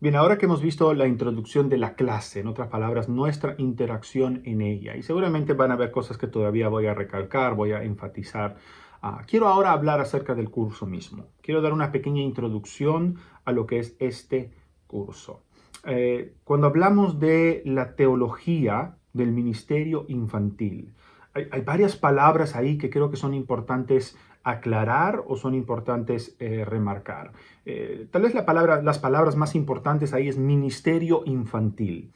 Bien, ahora que hemos visto la introducción de la clase, en otras palabras, nuestra interacción en ella, y seguramente van a haber cosas que todavía voy a recalcar, voy a enfatizar, quiero ahora hablar acerca del curso mismo. Quiero dar una pequeña introducción a lo que es este curso. Cuando hablamos de la teología del ministerio infantil, hay varias palabras ahí que creo que son importantes aclarar o son importantes remarcar. Tal vez las palabras más importantes ahí es ministerio infantil.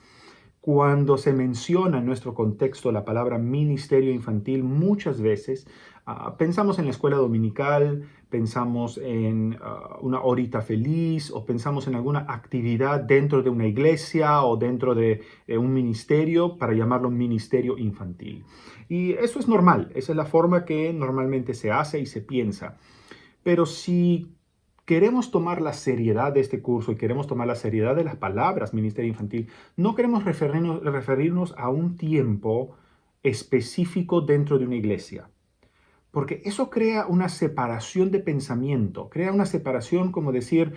Cuando se menciona en nuestro contexto la palabra ministerio infantil, muchas veces pensamos en la escuela dominical, pensamos en una horita feliz o pensamos en alguna actividad dentro de una iglesia o dentro de un ministerio para llamarlo ministerio infantil. Y eso es normal, esa es la forma que normalmente se hace y se piensa. Pero si queremos tomar la seriedad de este curso y queremos tomar la seriedad de las palabras ministerio infantil, no queremos referirnos a un tiempo específico dentro de una iglesia, porque eso crea una separación de pensamiento, crea una separación como decir,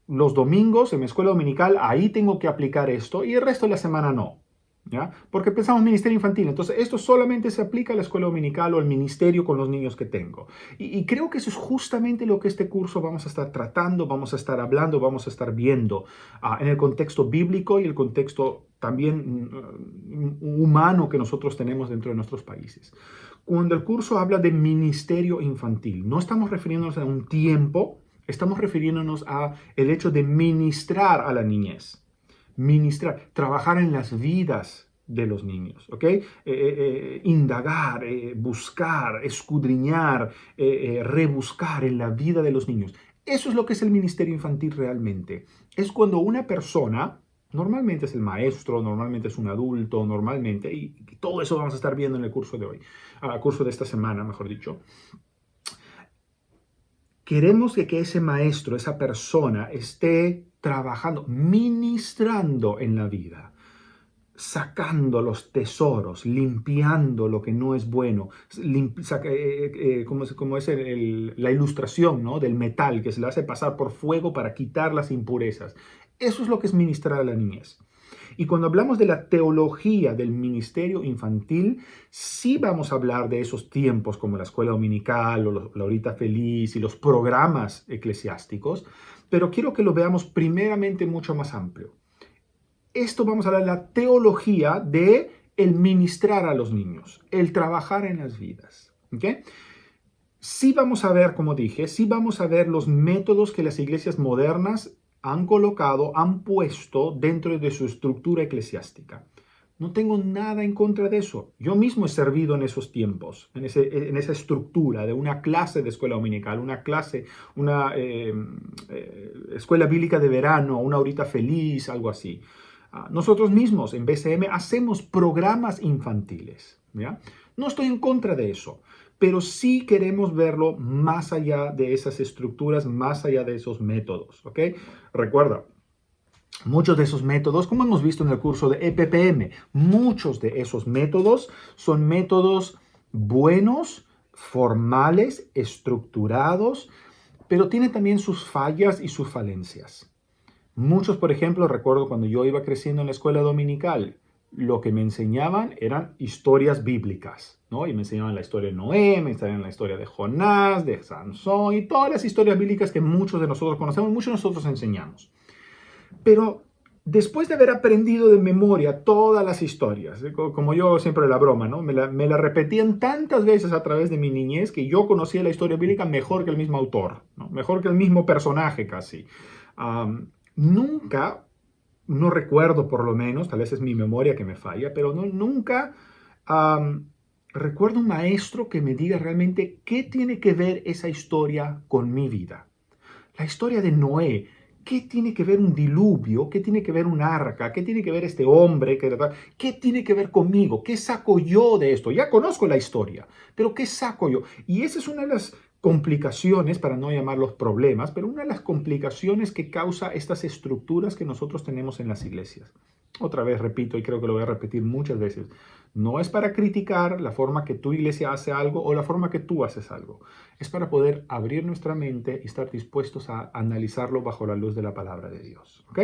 los domingos en mi escuela dominical, ahí tengo que aplicar esto y el resto de la semana no. ¿Ya? Porque pensamos ministerio infantil, entonces esto solamente se aplica a la escuela dominical o al ministerio con los niños que tengo. Y creo que eso es justamente lo que este curso vamos a estar tratando, vamos a estar hablando, vamos a estar viendo en el contexto bíblico y el contexto también humano que nosotros tenemos dentro de nuestros países. Cuando el curso habla de ministerio infantil, no estamos refiriéndonos a un tiempo, estamos refiriéndonos a el hecho de ministrar a la niñez. Ministrar, trabajar en las vidas de los niños, ¿ok? Indagar, buscar, escudriñar, rebuscar en la vida de los niños. Eso es lo que es el ministerio infantil realmente. Es cuando una persona, normalmente es el maestro, normalmente es un adulto, normalmente, y todo eso vamos a estar viendo en el curso de hoy, curso de esta semana, mejor dicho. Queremos que ese maestro, esa persona, esté trabajando, ministrando en la vida, sacando los tesoros, limpiando lo que no es bueno, como es la ilustración, ¿no?, del metal que se le hace pasar por fuego para quitar las impurezas. Eso es lo que es ministrar a la niñez. Y cuando hablamos de la teología del ministerio infantil, sí vamos a hablar de esos tiempos como la escuela dominical o la horita feliz y los programas eclesiásticos, pero quiero que lo veamos primeramente mucho más amplio. Esto vamos a hablar de la teología de el ministrar a los niños, el trabajar en las vidas. ¿Okay? Sí vamos a ver, como dije, sí vamos a ver los métodos que las iglesias modernas han colocado, han puesto dentro de su estructura eclesiástica. No tengo nada en contra de eso. Yo mismo he servido en esos tiempos, en esa estructura de una clase de escuela dominical, una escuela bíblica de verano, una horita feliz, algo así. Nosotros mismos en BCM hacemos programas infantiles, ¿ya? No estoy en contra de eso, pero sí queremos verlo más allá de esas estructuras, más allá de esos métodos, ¿ok? Recuerda, muchos de esos métodos, como hemos visto en el curso de EPPM, muchos de esos métodos son métodos buenos, formales, estructurados, pero tienen también sus fallas y sus falencias. Muchos, por ejemplo, recuerdo cuando yo iba creciendo en la escuela dominical, lo que me enseñaban eran historias bíblicas, ¿no? Y me enseñaban la historia de Noé, me enseñaban la historia de Jonás, de Sansón y todas las historias bíblicas que muchos de nosotros conocemos, muchos de nosotros enseñamos. Pero después de haber aprendido de memoria todas las historias, como yo siempre la broma, ¿no? Me la repetían tantas veces a través de mi niñez que yo conocía la historia bíblica mejor que el mismo autor, ¿no? Mejor que el mismo personaje casi. Nunca, no recuerdo por lo menos, tal vez es mi memoria que me falla, pero nunca recuerdo un maestro que me diga realmente qué tiene que ver esa historia con mi vida. La historia de Noé, ¿qué tiene que ver un diluvio? ¿Qué tiene que ver un arca? ¿Qué tiene que ver este hombre? ¿Qué tiene que ver conmigo? ¿Qué saco yo de esto? Ya conozco la historia, pero ¿qué saco yo? Y esa es una de las complicaciones, para no llamarlos problemas, pero una de las complicaciones que causa estas estructuras que nosotros tenemos en las iglesias. Otra vez repito, y creo que lo voy a repetir muchas veces, no es para criticar la forma que tu iglesia hace algo o la forma que tú haces algo. Es para poder abrir nuestra mente y estar dispuestos a analizarlo bajo la luz de la palabra de Dios. ¿Ok?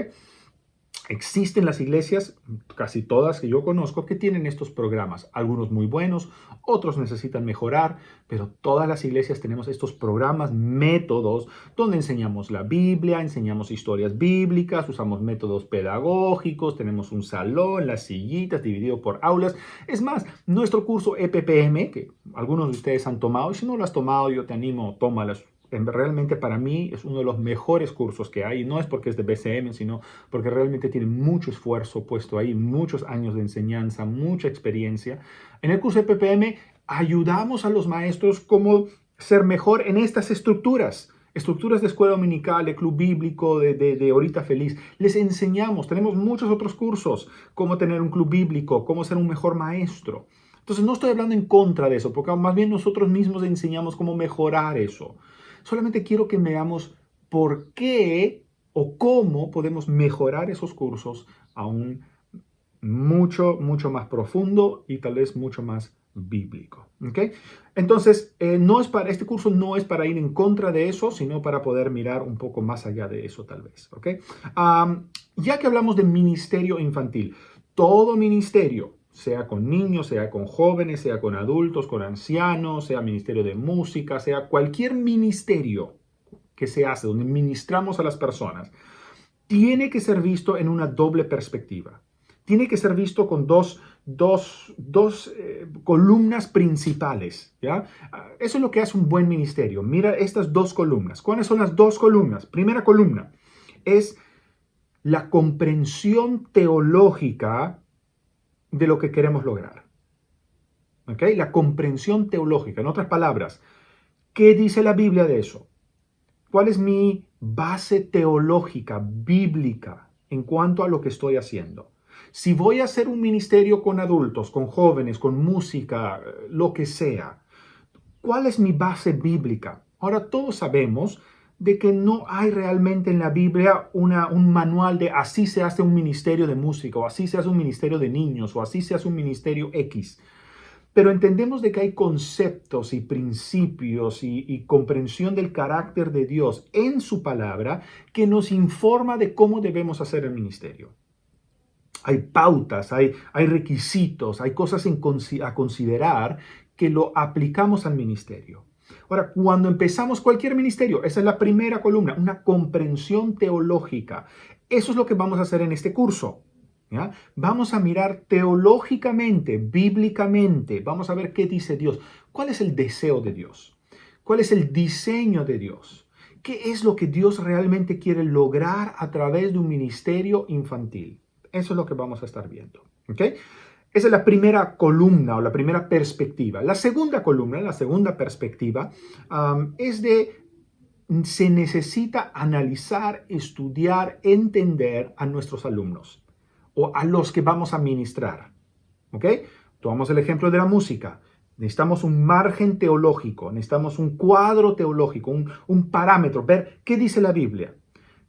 Existen las iglesias, casi todas que yo conozco, que tienen estos programas. Algunos muy buenos, otros necesitan mejorar, pero todas las iglesias tenemos estos programas, métodos, donde enseñamos la Biblia, enseñamos historias bíblicas, usamos métodos pedagógicos, tenemos un salón, las sillitas dividido por aulas. Es más, nuestro curso EPPM, que algunos de ustedes han tomado, y si no lo has tomado, yo te animo, tómalas. Realmente para mí es uno de los mejores cursos que hay, y no es porque es de BCM, sino porque realmente tiene mucho esfuerzo puesto ahí, muchos años de enseñanza, mucha experiencia. En el curso de PPM ayudamos a los maestros cómo ser mejor en estas estructuras de escuela dominical, de club bíblico, de horita feliz. Les enseñamos, tenemos muchos otros cursos, cómo tener un club bíblico, cómo ser un mejor maestro. Entonces no estoy hablando en contra de eso, porque más bien nosotros mismos enseñamos cómo mejorar eso. Solamente quiero que veamos por qué o cómo podemos mejorar esos cursos a un mucho más profundo y tal vez mucho más bíblico. ¿Okay? Entonces, este curso no es para ir en contra de eso, sino para poder mirar un poco más allá de eso tal vez. ¿Okay? Ya que hablamos de ministerio infantil, todo ministerio, sea con niños, sea con jóvenes, sea con adultos, con ancianos, sea ministerio de música, sea cualquier ministerio que se hace, donde ministramos a las personas, tiene que ser visto en una doble perspectiva. Tiene que ser visto con dos columnas principales. ¿Ya? Eso es lo que hace un buen ministerio. Mira estas dos columnas. ¿Cuáles son las dos columnas? Primera columna es la comprensión teológica de lo que queremos lograr. ¿Okay? La comprensión teológica. En otras palabras, ¿qué dice la Biblia de eso? ¿Cuál es mi base teológica, bíblica, en cuanto a lo que estoy haciendo? Si voy a hacer un ministerio con adultos, con jóvenes, con música, lo que sea, ¿cuál es mi base bíblica? Ahora, todos sabemos de que no hay realmente en la Biblia un manual de así se hace un ministerio de música, o así se hace un ministerio de niños, o así se hace un ministerio X. Pero entendemos de que hay conceptos y principios y comprensión del carácter de Dios en su palabra que nos informa de cómo debemos hacer el ministerio. Hay pautas, hay requisitos, hay cosas a considerar que lo aplicamos al ministerio. Ahora, cuando empezamos cualquier ministerio, esa es la primera columna, una comprensión teológica. Eso es lo que vamos a hacer en este curso. ¿Ya? Vamos a mirar teológicamente, bíblicamente, vamos a ver qué dice Dios. ¿Cuál es el deseo de Dios? ¿Cuál es el diseño de Dios? ¿Qué es lo que Dios realmente quiere lograr a través de un ministerio infantil? Eso es lo que vamos a estar viendo. ¿Okay? Esa es la primera columna o la primera perspectiva. La segunda columna, la segunda perspectiva, se necesita analizar, estudiar, entender a nuestros alumnos o a los que vamos a ministrar. ¿Ok? Tomamos el ejemplo de la música. Necesitamos un margen teológico, necesitamos un cuadro teológico, un parámetro, ver qué dice la Biblia.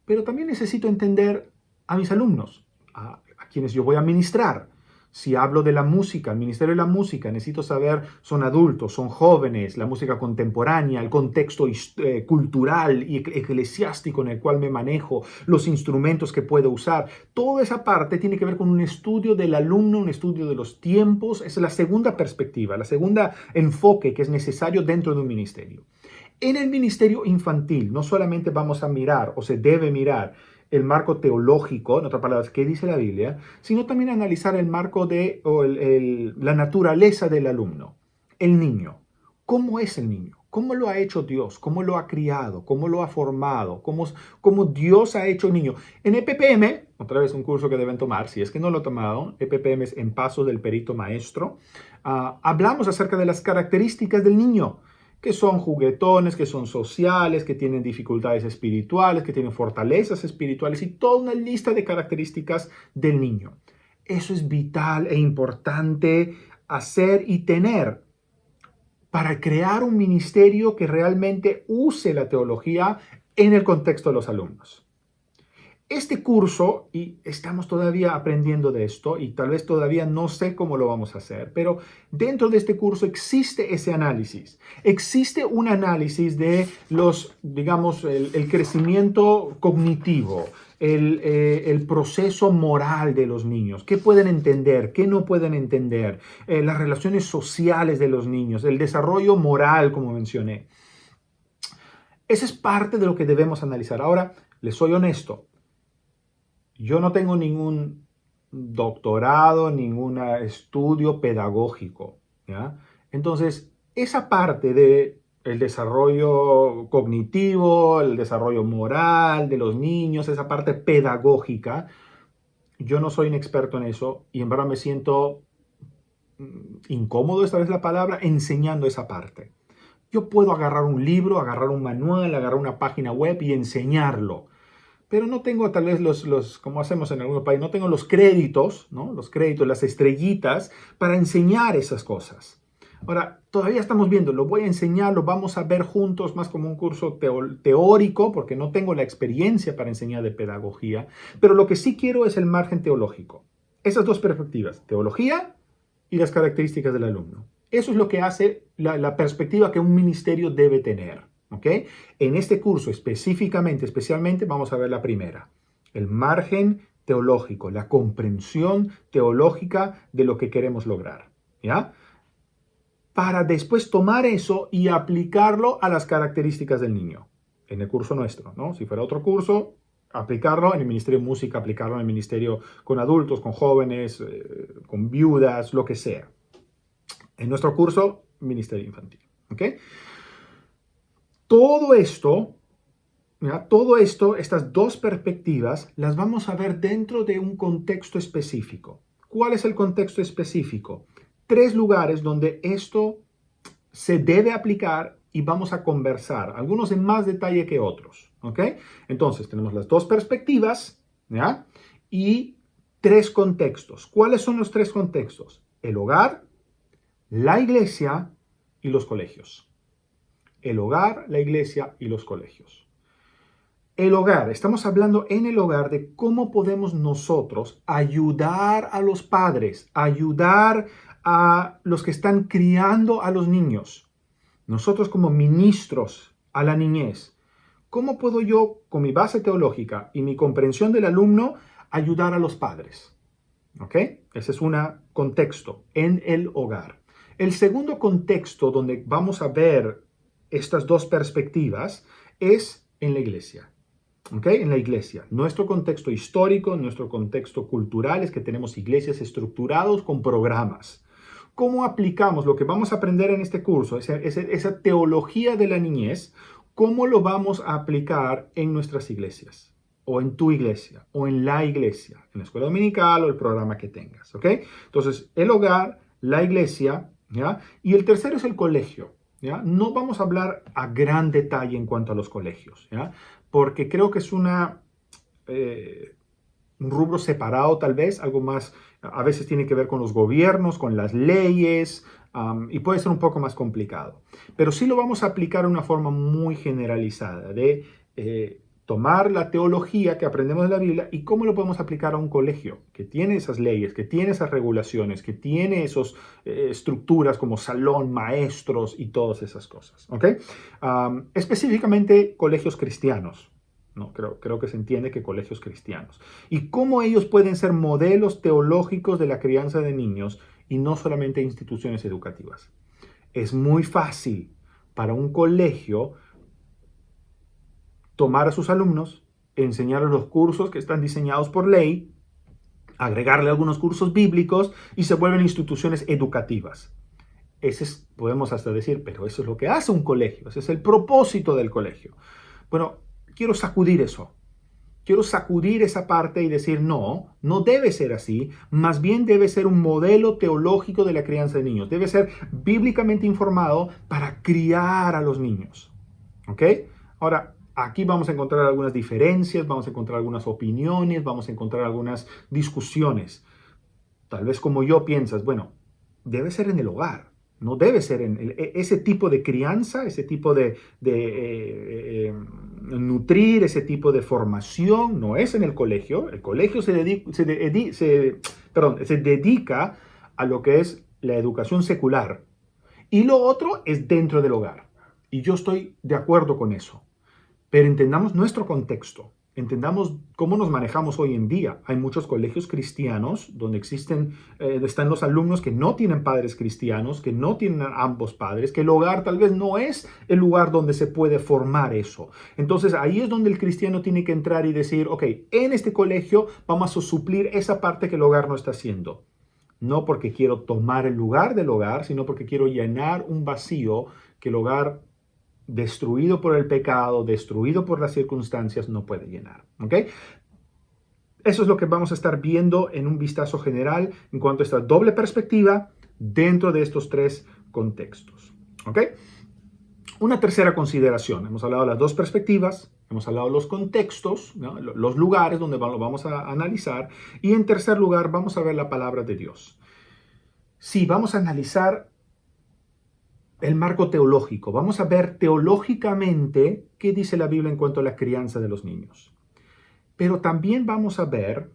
Pero también necesito entender a mis alumnos, a quienes yo voy a ministrar. Si hablo de la música, el ministerio de la música, necesito saber, son adultos, son jóvenes, la música contemporánea, el contexto cultural y eclesiástico en el cual me manejo, los instrumentos que puedo usar. Toda esa parte tiene que ver con un estudio del alumno, un estudio de los tiempos. Esa es la segunda perspectiva, la segunda enfoque que es necesario dentro de un ministerio. En el ministerio infantil no solamente vamos a mirar o se debe mirar el marco teológico, en otras palabras, qué dice la Biblia, sino también analizar el marco de la naturaleza del alumno, el niño. ¿Cómo es el niño? ¿Cómo lo ha hecho Dios? ¿Cómo lo ha criado? ¿Cómo lo ha formado? ¿Cómo Dios ha hecho el niño? En EPPM, otra vez un curso que deben tomar, si es que no lo tomaron, EPPM es En Pasos del Perito Maestro, hablamos acerca de las características del niño, que son juguetones, que son sociales, que tienen dificultades espirituales, que tienen fortalezas espirituales y toda una lista de características del niño. Eso es vital e importante hacer y tener para crear un ministerio que realmente use la teología en el contexto de los alumnos. Este curso, y estamos todavía aprendiendo de esto, y tal vez todavía no sé cómo lo vamos a hacer, pero dentro de este curso existe ese análisis. Existe un análisis de los, digamos, el crecimiento cognitivo, el proceso moral de los niños, qué pueden entender, qué no pueden entender, las relaciones sociales de los niños, el desarrollo moral, como mencioné. Esa es parte de lo que debemos analizar. Ahora, les soy honesto. Yo no tengo ningún doctorado, ningún estudio pedagógico, ¿ya? Entonces, esa parte de el desarrollo cognitivo, el desarrollo moral de los niños, esa parte pedagógica, yo no soy un experto en eso y en verdad me siento incómodo, esta vez la palabra, enseñando esa parte. Yo puedo agarrar un libro, agarrar un manual, agarrar una página web y enseñarlo, pero no tengo tal vez como hacemos en algunos países, no tengo los créditos, ¿no? Los créditos, las estrellitas para enseñar esas cosas. Ahora, todavía estamos viendo, lo voy a enseñar, lo vamos a ver juntos, más como un curso teórico, porque no tengo la experiencia para enseñar de pedagogía, pero lo que sí quiero es el margen teológico. Esas dos perspectivas, teología y las características del alumno. Eso es lo que hace la perspectiva que un ministerio debe tener. ¿Okay? En este curso especialmente, vamos a ver la primera, el margen teológico, la comprensión teológica de lo que queremos lograr, ¿ya? Para después tomar eso y aplicarlo a las características del niño, en el curso nuestro, ¿no? Si fuera otro curso, aplicarlo en el Ministerio de Música, aplicarlo en el Ministerio con adultos, con jóvenes, con viudas, lo que sea. En nuestro curso, Ministerio Infantil, ¿ok? Todo esto, estas dos perspectivas, las vamos a ver dentro de un contexto específico. ¿Cuál es el contexto específico? 3 lugares donde esto se debe aplicar y vamos a conversar, algunos en más detalle que otros, ¿ok? Entonces, tenemos las dos perspectivas, ¿ya? Y 3 contextos. ¿Cuáles son los 3 contextos? El hogar, la iglesia y los colegios. El hogar, la iglesia y los colegios. El hogar, estamos hablando en el hogar de cómo podemos nosotros ayudar a los padres, ayudar a los que están criando a los niños. Nosotros como ministros a la niñez, ¿cómo puedo yo, con mi base teológica y mi comprensión del alumno, ayudar a los padres? ¿Ok? Ese es un contexto en el hogar. El segundo contexto donde vamos a ver estas dos perspectivas es en la iglesia. ¿Ok? En la iglesia. Nuestro contexto histórico, nuestro contexto cultural es que tenemos iglesias estructuradas con programas. ¿Cómo aplicamos lo que vamos a aprender en este curso, esa teología de la niñez, cómo lo vamos a aplicar en nuestras iglesias? O en tu iglesia, o en la iglesia, en la escuela dominical o el programa que tengas, ¿ok? Entonces, el hogar, la iglesia, ¿ya? Y el tercero es el colegio, ¿ya? No vamos a hablar a gran detalle en cuanto a los colegios, ¿ya? Porque creo que es un rubro separado tal vez, algo más, a veces tiene que ver con los gobiernos, con las leyes, y puede ser un poco más complicado. Pero sí lo vamos a aplicar de una forma muy generalizada, de tomar la teología que aprendemos de la Biblia y cómo lo podemos aplicar a un colegio que tiene esas leyes, que tiene esas regulaciones, que tiene esas estructuras como salón, maestros y todas esas cosas. ¿Okay? Específicamente colegios cristianos. No, creo que se entiende que colegios cristianos. Y cómo ellos pueden ser modelos teológicos de la crianza de niños y no solamente instituciones educativas. Es muy fácil para un colegio tomar a sus alumnos, enseñarles los cursos que están diseñados por ley, agregarle algunos cursos bíblicos y se vuelven instituciones educativas. Podemos hasta decir, pero eso es lo que hace un colegio, ese es el propósito del colegio. Bueno, quiero sacudir eso. Quiero sacudir esa parte y decir, no debe ser así, más bien debe ser un modelo teológico de la crianza de niños. Debe ser bíblicamente informado para criar a los niños. ¿Ok? Ahora, aquí vamos a encontrar algunas diferencias, vamos a encontrar algunas opiniones, vamos a encontrar algunas discusiones. Tal vez como yo piensas, bueno, debe ser en el hogar. No debe ser ese tipo de crianza, ese tipo de nutrir ese tipo de formación no es en el colegio. El colegio se dedica a lo que es la educación secular. Y lo otro es dentro del hogar. Y yo estoy de acuerdo con eso. Pero entendamos nuestro contexto. Entendamos cómo nos manejamos hoy en día. Hay muchos colegios cristianos donde están los alumnos que no tienen padres cristianos, que no tienen ambos padres, que el hogar tal vez no es el lugar donde se puede formar eso. Entonces ahí es donde el cristiano tiene que entrar y decir, ok, en este colegio vamos a suplir esa parte que el hogar no está haciendo. No porque quiero tomar el lugar del hogar, sino porque quiero llenar un vacío que el hogar, destruido por el pecado, destruido por las circunstancias, no puede llenar. ¿Ok? Eso es lo que vamos a estar viendo en un vistazo general en cuanto a esta doble perspectiva dentro de estos tres contextos. ¿Ok? Una tercera consideración. Hemos hablado de las dos perspectivas, hemos hablado de los contextos, ¿no? Los lugares donde lo vamos a analizar. Y en tercer lugar, vamos a ver la palabra de Dios. Sí, vamos a analizar el marco teológico. Vamos a ver teológicamente qué dice la Biblia en cuanto a la crianza de los niños. Pero también vamos a ver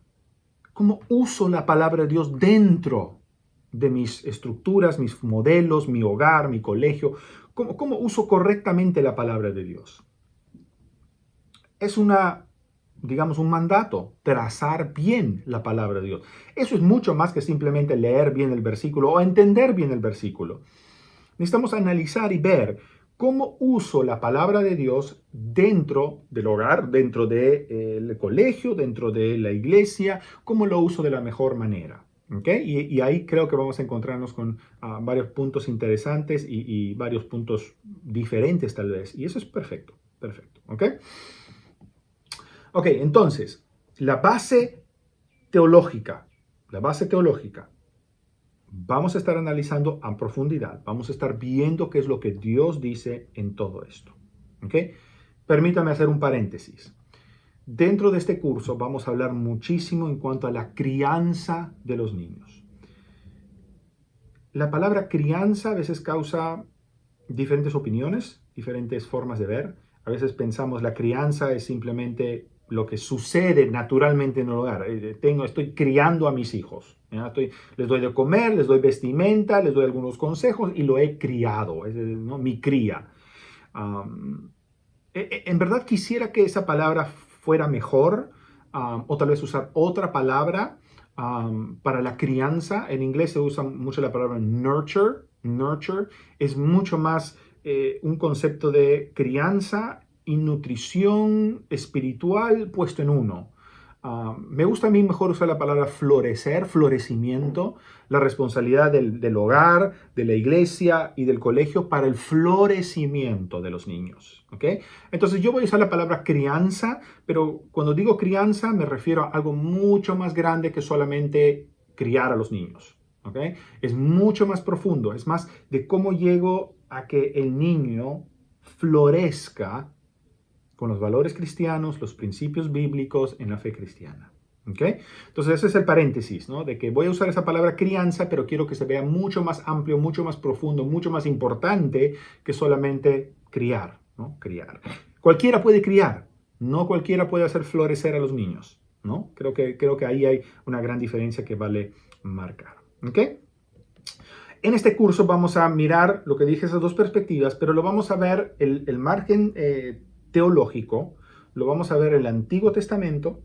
cómo uso la palabra de Dios dentro de mis estructuras, mis modelos, mi hogar, mi colegio. Cómo uso correctamente la palabra de Dios. Es un mandato, trazar bien la palabra de Dios. Eso es mucho más que simplemente leer bien el versículo o entender bien el versículo. Necesitamos analizar y ver cómo uso la palabra de Dios dentro del hogar, dentro del colegio, dentro de la iglesia, cómo lo uso de la mejor manera. ¿Okay? Y ahí creo que vamos a encontrarnos con varios puntos interesantes y varios puntos diferentes tal vez. Y eso es perfecto, perfecto. ¿Ok? Ok, entonces, la base teológica. Vamos a estar analizando a profundidad. Vamos a estar viendo qué es lo que Dios dice en todo esto. ¿Ok? Permítame hacer un paréntesis. Dentro de este curso vamos a hablar muchísimo en cuanto a la crianza de los niños. La palabra crianza a veces causa diferentes opiniones, diferentes formas de ver. A veces pensamos la crianza es simplemente lo que sucede naturalmente en el hogar. Estoy criando a mis hijos. Les doy de comer, les doy vestimenta, les doy algunos consejos y lo he criado, ¿no? Mi cría. En verdad quisiera que esa palabra fuera mejor, o tal vez usar otra palabra para la crianza. En inglés se usa mucho la palabra nurture. Nurture es mucho más un concepto de crianza y nutrición espiritual puesto en uno. Me gusta a mí mejor usar la palabra florecer, florecimiento, la responsabilidad del hogar, de la iglesia y del colegio para el florecimiento de los niños. ¿Okay? Entonces yo voy a usar la palabra crianza, pero cuando digo crianza me refiero a algo mucho más grande que solamente criar a los niños. ¿Okay? Es mucho más profundo, es más de cómo llego a que el niño florezca con los valores cristianos, los principios bíblicos en la fe cristiana. ¿Okay? Entonces ese es el paréntesis, ¿no? De que voy a usar esa palabra crianza, pero quiero que se vea mucho más amplio, mucho más profundo, mucho más importante que solamente criar, ¿no? Criar. Cualquiera puede criar, no cualquiera puede hacer florecer a los niños, ¿no? Creo que ahí hay una gran diferencia que vale marcar. ¿Okay? En este curso vamos a mirar lo que dije, esas dos perspectivas, pero lo vamos a ver el margen teológico, lo vamos a ver en el Antiguo Testamento.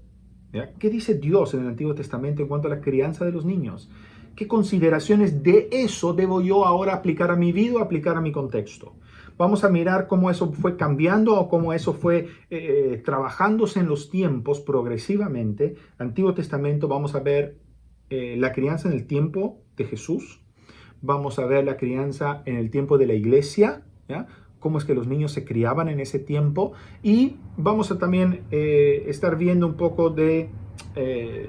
¿Ya? ¿Qué dice Dios en el Antiguo Testamento en cuanto a la crianza de los niños? ¿Qué consideraciones de eso debo yo ahora aplicar a mi vida o aplicar a mi contexto? Vamos a mirar cómo eso fue cambiando o cómo eso fue trabajándose en los tiempos progresivamente. Antiguo Testamento vamos a ver la crianza en el tiempo de Jesús. Vamos a ver la crianza en el tiempo de la iglesia, ¿ya? Cómo es que los niños se criaban en ese tiempo. Y vamos a también estar viendo un poco de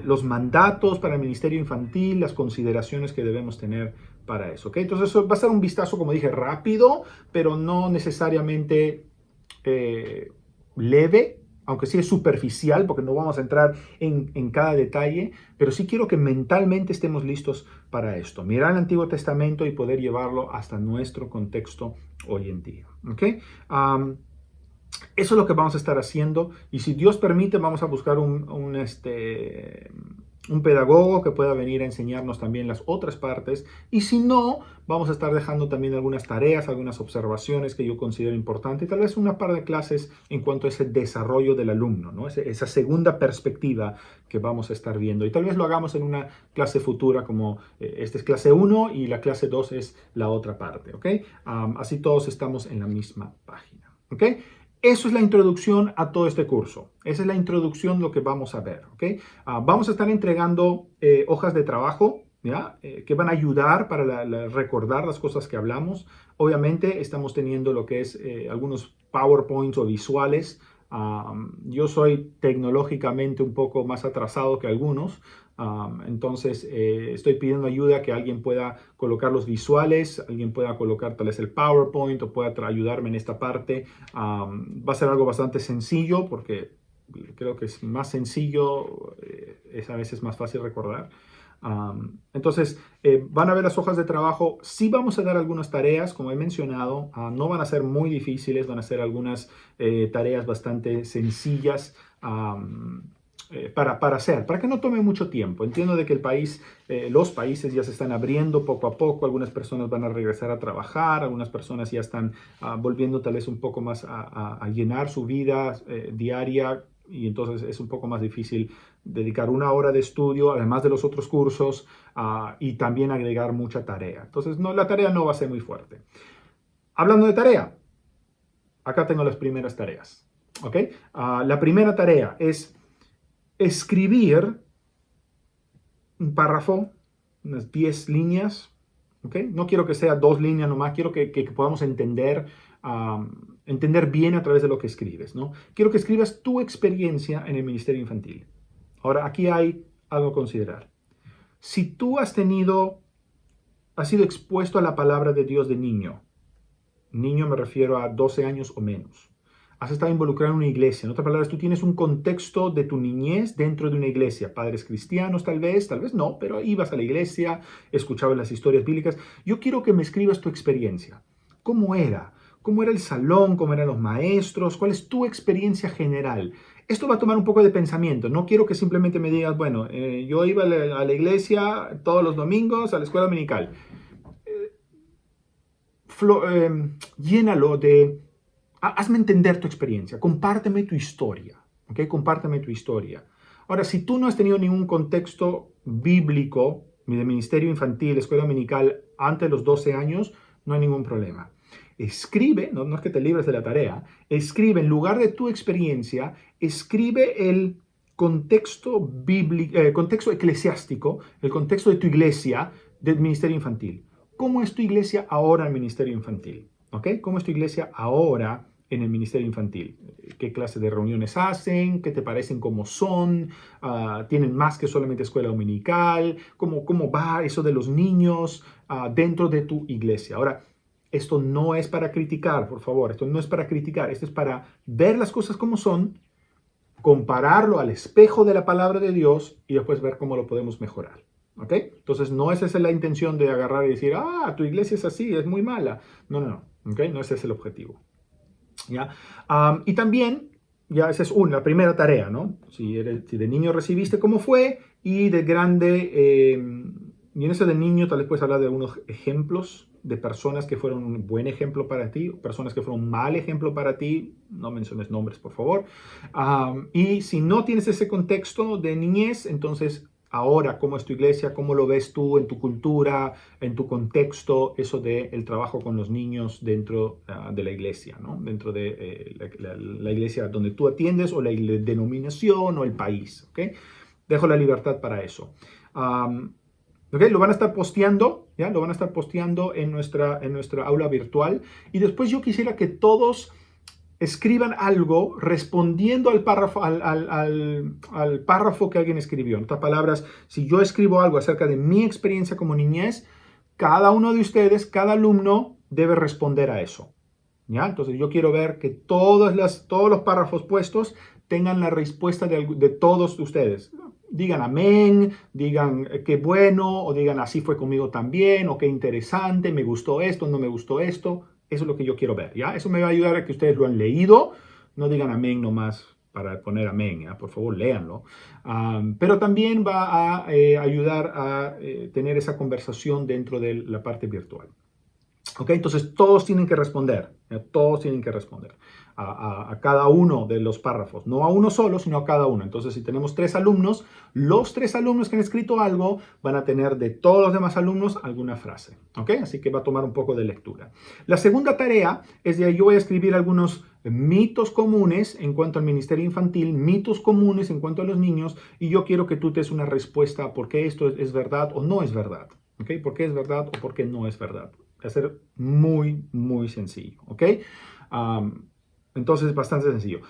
los mandatos para el ministerio infantil, las consideraciones que debemos tener para eso. ¿Okay? Entonces eso va a ser un vistazo, como dije, rápido, pero no necesariamente leve, aunque sí es superficial, porque no vamos a entrar en cada detalle, pero sí quiero que mentalmente estemos listos para esto. Mirar el Antiguo Testamento y poder llevarlo hasta nuestro contexto hoy en día. ¿Okay? Eso es lo que vamos a estar haciendo y si Dios permite vamos a buscar un pedagogo que pueda venir a enseñarnos también las otras partes y si no, vamos a estar dejando también algunas tareas, algunas observaciones que yo considero importantes y tal vez una par de clases en cuanto a ese desarrollo del alumno, ¿no? Esa segunda perspectiva que vamos a estar viendo y tal vez lo hagamos en una clase futura como esta es clase 1 y la clase 2 es la otra parte, ¿ok? Así todos estamos en la misma página, ¿ok? Eso es la introducción a todo este curso. Esa es la introducción, lo que vamos a ver, ¿ok? Vamos a estar entregando hojas de trabajo, ¿ya? Que van a ayudar para recordar las cosas que hablamos. Obviamente estamos teniendo lo que es algunos PowerPoints o visuales. Yo soy tecnológicamente un poco más atrasado que algunos. Entonces estoy pidiendo ayuda que alguien pueda colocar los visuales, alguien pueda colocar tal vez el PowerPoint o pueda ayudarme en esta parte. Va a ser algo bastante sencillo porque creo que es más sencillo, es a veces más fácil recordar. Entonces, van a ver las hojas de trabajo. Sí vamos a dar algunas tareas, como he mencionado. No van a ser muy difíciles, van a ser algunas tareas bastante sencillas. Para hacer, para que no tome mucho tiempo. Entiendo de que los países ya se están abriendo poco a poco, algunas personas van a regresar a trabajar, algunas personas ya están volviendo tal vez un poco más a llenar su vida diaria y entonces es un poco más difícil dedicar una hora de estudio, además de los otros cursos, y también agregar mucha tarea. Entonces no, la tarea no va a ser muy fuerte. Hablando de tarea, acá tengo las primeras tareas. ¿Ok? La primera tarea es escribir un párrafo, unas 10 líneas, ¿ok? No quiero que sea 2 líneas nomás, quiero que podamos entender bien a través de lo que escribes, ¿no? Quiero que escribas tu experiencia en el ministerio infantil. Ahora, aquí hay algo a considerar. Si tú has sido expuesto a la palabra de Dios de niño me refiero a 12 años o menos, has estado involucrado en una iglesia. En otras palabras, tú tienes un contexto de tu niñez dentro de una iglesia. Padres cristianos tal vez no, pero ibas a la iglesia, escuchabas las historias bíblicas. Yo quiero que me escribas tu experiencia. ¿Cómo era? ¿Cómo era el salón? ¿Cómo eran los maestros? ¿Cuál es tu experiencia general? Esto va a tomar un poco de pensamiento. No quiero que simplemente me digas, bueno, yo iba a la iglesia todos los domingos, a la escuela dominical. Llénalo de... Hazme entender tu experiencia, compárteme tu historia, ¿ok? Compárteme tu historia. Ahora, si tú no has tenido ningún contexto bíblico de ministerio infantil, escuela dominical, antes de los 12 años, no hay ningún problema. Escribe, no es que te libres de la tarea, escribe en lugar de tu experiencia, escribe el contexto bíblico, contexto eclesiástico, el contexto de tu iglesia del ministerio infantil. ¿Cómo es tu iglesia ahora en el ministerio infantil? ¿Ok? ¿Cómo es tu iglesia ahora en el ministerio infantil? ¿Qué clase de reuniones hacen? ¿Qué te parecen cómo son? ¿Tienen más que solamente escuela dominical? ¿Cómo va eso de los niños dentro de tu iglesia? Ahora, esto no es para criticar, por favor. Esto no es para criticar. Esto es para ver las cosas como son, compararlo al espejo de la palabra de Dios y después ver cómo lo podemos mejorar. ¿Ok? Entonces no es esa la intención de agarrar y decir, tu iglesia es así, es muy mala. No. ¿Ok? No ese es el objetivo. ¿Ya? Y también, ya esa es la primera tarea, ¿no? Si de niño recibiste, ¿cómo fue? Y de grande, y en eso de niño tal vez puedes hablar de algunos ejemplos de personas que fueron un buen ejemplo para ti, personas que fueron un mal ejemplo para ti. No menciones nombres, por favor. Y si no tienes ese contexto de niñez, entonces ahora, ¿cómo es tu iglesia? ¿Cómo lo ves tú en tu cultura, en tu contexto? Eso del trabajo con los niños dentro de la iglesia, ¿no? Dentro de la iglesia donde tú atiendes o la denominación o el país, ¿ok? Dejo la libertad para eso. ¿Okay? Lo van a estar posteando, ¿ya? Lo van a estar posteando en nuestra aula virtual. Y después yo quisiera que todos escriban algo respondiendo al párrafo, al párrafo que alguien escribió. En otras palabras, si yo escribo algo acerca de mi experiencia como niñez, cada uno de ustedes, cada alumno, debe responder a eso. ¿Ya? Entonces yo quiero ver que todos los párrafos puestos tengan la respuesta de todos ustedes. Digan amén, digan qué bueno, o digan así fue conmigo también, o qué interesante, me gustó esto, no me gustó esto. Eso es lo que yo quiero ver, ¿ya? Eso me va a ayudar a que ustedes lo han leído, No digan amén nomás para poner amén, ¿ya? Por favor, léanlo. Pero también va a ayudar a tener esa conversación dentro de la parte virtual. ¿Ok? Entonces, todos tienen que responder. ¿Ya? Todos tienen que responder a cada uno de los párrafos. No a uno solo, sino a cada uno. Entonces, si tenemos 3 alumnos, los 3 alumnos que han escrito algo van a tener de todos los demás alumnos alguna frase. ¿Ok? Así que va a tomar un poco de lectura. La segunda tarea es de yo voy a escribir algunos mitos comunes en cuanto al ministerio infantil, mitos comunes en cuanto a los niños, y yo quiero que tú te des una respuesta a por qué esto es verdad o no es verdad. ¿Ok? ¿Por qué es verdad o por qué no es verdad? Va a ser muy, muy sencillo. ¿Ok? Entonces, bastante sencillo.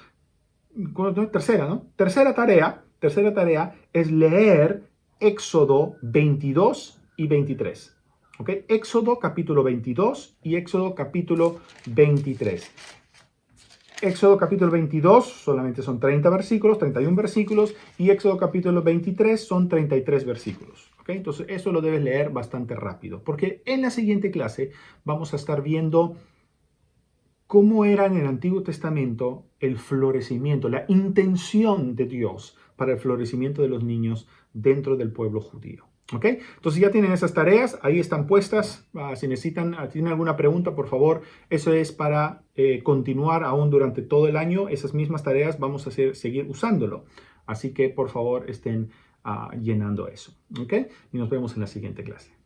Tercera, ¿no? Tercera tarea es leer Éxodo 22 y 23. ¿Ok? Éxodo capítulo 22 y Éxodo capítulo 23. Éxodo capítulo 22 solamente son 30 versículos, 31 versículos, y Éxodo capítulo 23 son 33 versículos. ¿Ok? Entonces, eso lo debes leer bastante rápido, porque en la siguiente clase vamos a estar viendo cómo era en el Antiguo Testamento el florecimiento, la intención de Dios para el florecimiento de los niños dentro del pueblo judío. ¿Ok? Entonces ya tienen esas tareas, ahí están puestas. Si necesitan, tienen alguna pregunta, por favor, eso es para continuar aún durante todo el año. Esas mismas tareas vamos a seguir usándolo. Así que por favor estén llenando eso. ¿Ok? Y nos vemos en la siguiente clase.